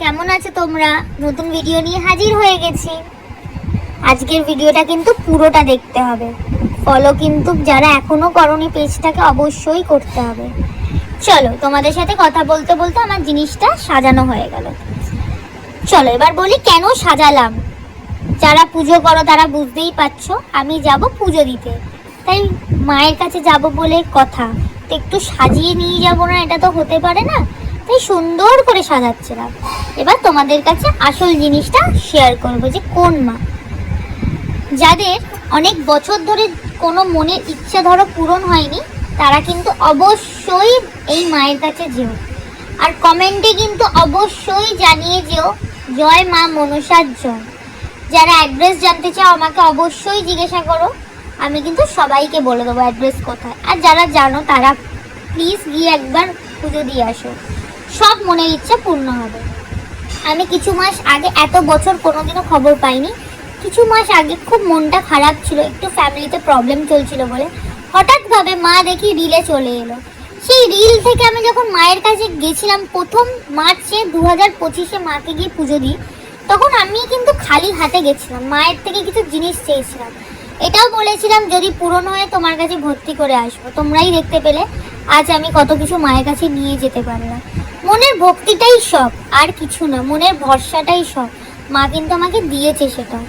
কেমন আছো তোমরা? নতুন ভিডিও নিয়ে হাজির হয়ে গেছি। আজকের ভিডিওটা কিন্তু পুরোটা দেখতে হবে। ফলো কিন্তু যারা এখনো করোনি পেজটাকে অবশ্যই করতে হবে। চলো, তোমাদের সাথে কথা বলতে বলতে আমার জিনিসটা সাজানো হয়ে গেল। চলো এবার বলি কেন সাজালাম। যারা পুজো করো তারা বুঝতেই পারছো, আমি যাব পুজো দিতে, তাই মায়ের কাছে যাব বলে কথা। তো একটু সাজিয়ে নিয়ে যাবো না, এটা তো হতে পারে না, তাই সুন্দর করে সাজাচ্ছিলাম। এবার তোমাদের কাছে আসল জিনিসটা শেয়ার করবো যে কোন মা। যাদের অনেক বছর ধরে কোনো মনের ইচ্ছা ধরো পূরণ হয়নি, তারা কিন্তু অবশ্যই এই মায়ের কাছে যেও, আর কমেন্টে কিন্তু অবশ্যই জানিয়ে যেও জয় মা মনসার জয়। যারা অ্যাড্রেস জানতে চাও আমাকে অবশ্যই জিজ্ঞাসা করো, আমি কিন্তু সবাইকে বলে দেবো অ্যাড্রেস কোথায়। আর যারা জানো তারা প্লিজ গিয়ে একবার পুজো দিয়ে আসো, সব মনের ইচ্ছা পূর্ণ হবে। আমি কিছু মাস আগে, এত বছর কোনোদিনও খবর পাইনি, কিছু মাস আগে খুব মনটা খারাপ ছিল, একটু ফ্যামিলিতে প্রবলেম চলছিল বলে হঠাৎভাবে মা দেখি রিলে চলে এলো। সেই রিল থেকে আমি যখন মায়ের কাছে গেছিলাম প্রথম মার্চে 2025-এ মাকে গিয়ে পুজো দিই, তখন আমি কিন্তু খালি হাতে গেছিলাম, মায়ের থেকে কিছু জিনিস চেয়েছিলাম। এটাও বলেছিলাম যদি পূরণ হয় তোমার কাছে ভর্তি করে আসবো। তোমরাই দেখতে পেলে আজ আমি কত কিছু মায়ের কাছে নিয়ে যেতে পারলাম। মনের ভক্তিটাই সব, আর কিছু না, মনের ভরসাটাই সব। মা কিন্তু আমাকে দিয়েছে সেটা।